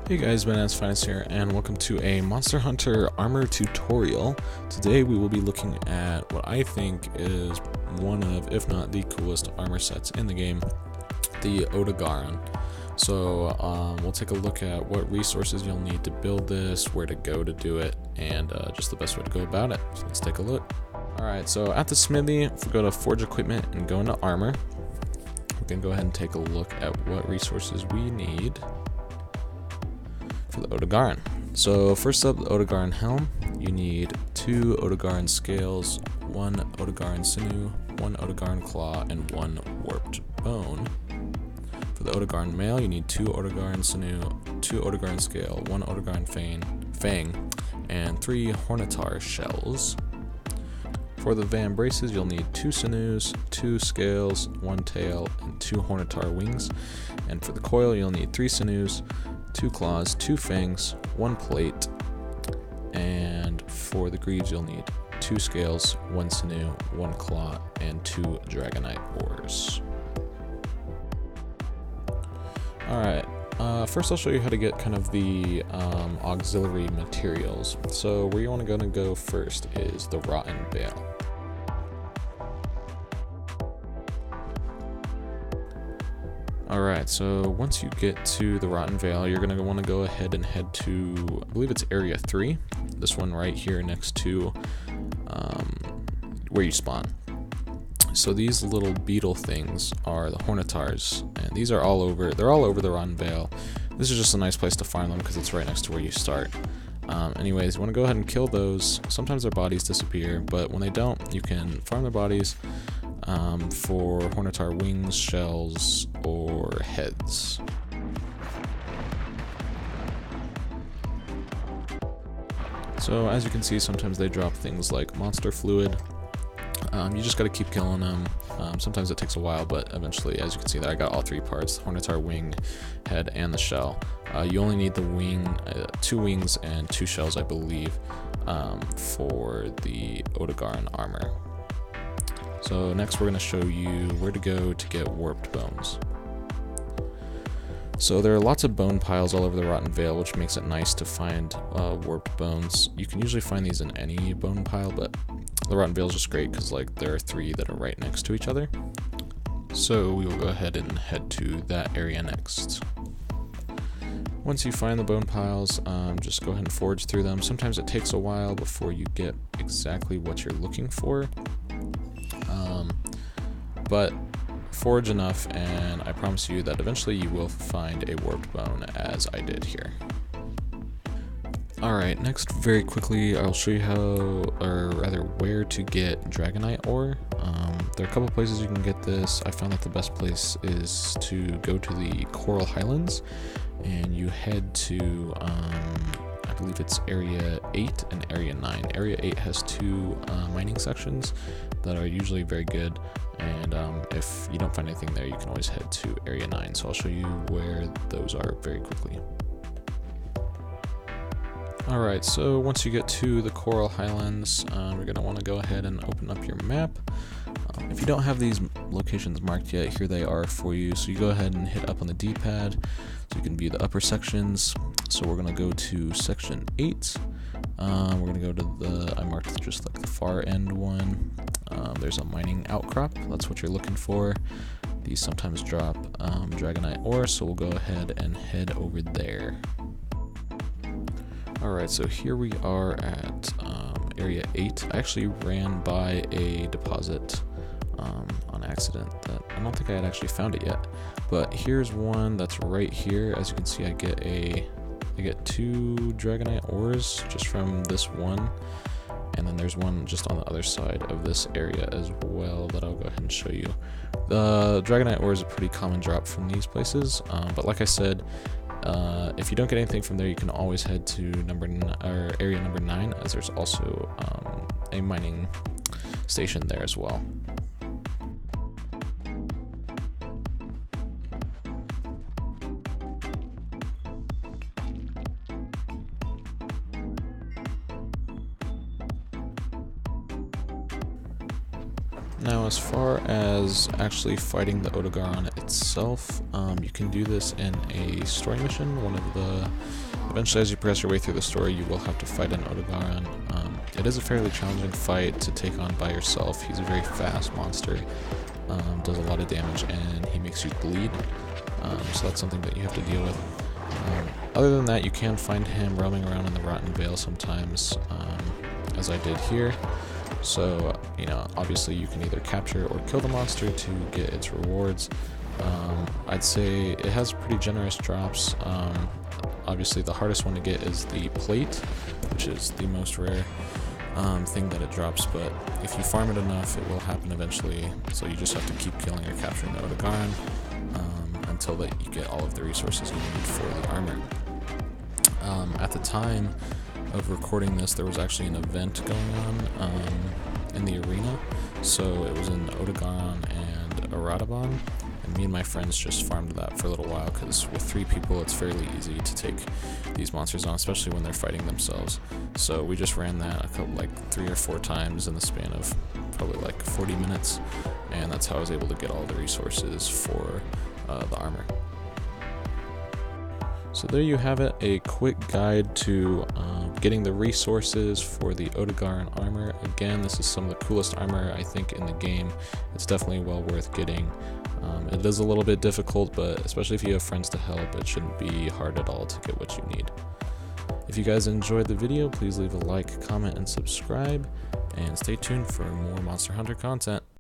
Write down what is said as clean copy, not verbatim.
Hey guys, BananasFinest here, and welcome to a Monster Hunter armor tutorial. Today we will be looking at what I think is one of, if not the coolest armor sets in the game, the Odogaron. So we'll take a look at what resources you'll need to build this, where to go to do it, and just the best way to go about it. So let's take a look. Alright, so at the smithy, if we go to Forge Equipment and go into Armor, we can go ahead and take a look at what resources we need for the Odogaron. So first up, the Odogaron helm. You need 2 Odogaron scales, 1 Odogaron sinew, 1 Odogaron claw, and 1 warped bone. For the Odogaron mail, you need 2 Odogaron sinew, 2 Odogaron scale, 1 Odogaron fang, and 3 Hornitar shells. For the Van braces, you'll need 2 sinews, 2 scales, 1 tail, and 2 Hornitar wings. And for the coil, you'll need 3 sinews, 2 claws, 2 fangs, 1 plate, and for the greaves you'll need 2 scales, 1 sinew, 1 claw, and 2 Dragonite ores. Alright, first I'll show you how to get kind of the auxiliary materials. So where you want to go first is the Rotten Vale. Alright, so once you get to the Rotten Vale, you're going to want to go ahead and head to, I believe it's Area 3, this one right here next to where you spawn. So these little beetle things are the Hornitars, and they're all over the Rotten Vale. This is just a nice place to find them because it's right next to where you start. Anyways, you want to go ahead and kill those. Sometimes their bodies disappear, but when they don't, you can farm their bodies for Hornitar wings, shells, or heads. So as you can see, sometimes they drop things like monster fluid. You just gotta keep killing them. Sometimes it takes a while, but eventually, as you can see, that I got all 3 parts: the Hornitar wing, head, and the shell. You only need the wing, 2 wings and 2 shells, I believe, for the Odogaron armor. So next we're going to show you where to go to get warped bones. So there are lots of bone piles all over the Rotten Vale, which makes it nice to find warped bones. You can usually find these in any bone pile, but the Rotten Vale is just great because there are 3 that are right next to each other. So we will go ahead and head to that area next. Once you find the bone piles, just go ahead and forge through them. Sometimes it takes a while before you get exactly what you're looking for. But forge enough, and I promise you that eventually you will find a warped bone, as I did here. Alright, next, very quickly, I'll show you where to get Dragonite ore. There are a couple places you can get this. I found that the best place is to go to the Coral Highlands, and you head to, I believe it's Area 8 and Area 9. Area 8 has 2 mining sections that are usually very good, and if you don't find anything there, you can always head to Area 9. So I'll show you where those are very quickly. Alright, so once you get to the Coral Highlands, we're going to want to go ahead and open up your map. If you don't have these locations marked yet, here they are for you. So you go ahead and hit up on the D-pad so you can view the upper sections. So we're going to go to Section 8. We're going to go to I marked just like the far end one. There's a mining outcrop. That's what you're looking for. These sometimes drop Dragonite ore, so we'll go ahead and head over there. Alright, so here we are at Area 8. I actually ran by a deposit on accident that I don't think I had actually found it yet. But here's one that's right here. As you can see, I get 2 Dragonite ores just from this one. And then there's one just on the other side of this area as well that I'll go ahead and show you. The Dragonite ore is a pretty common drop from these places, but like I said, if you don't get anything from there, you can always head to area number 9, as there's also a mining station there as well. Now, as far as actually fighting the Odogaron itself, you can do this in a story mission. Eventually, as you progress your way through the story, you will have to fight an Odogaron. It is a fairly challenging fight to take on by yourself. He's a very fast monster, does a lot of damage, and he makes you bleed. So that's something that you have to deal with. Other than that, you can find him roaming around in the Rotten Vale sometimes, as I did here. So, obviously you can either capture or kill the monster to get its rewards. I'd say it has pretty generous drops. Obviously the hardest one to get is the plate, which is the most rare thing that it drops, but if you farm it enough, it will happen eventually. So you just have to keep killing or capturing the Odogaron until that you get all of the resources you need for the armor. At the time of recording this, there was actually an event going on in the arena, so it was in Odogaron and Aradabon, and me and my friends just farmed that for a little while, because with 3 people it's fairly easy to take these monsters on, especially when they're fighting themselves. So we just ran that 3 or 4 times in the span of probably 40 minutes, and that's how I was able to get all the resources for the armor. So there you have it, a quick guide to getting the resources for the Odogaron armor. Again, this is some of the coolest armor I think in the game. It's definitely well worth getting. It is a little bit difficult, but especially if you have friends to help, it shouldn't be hard at all to get what you need. If you guys enjoyed the video, please leave a like, comment, and subscribe, and stay tuned for more Monster Hunter content.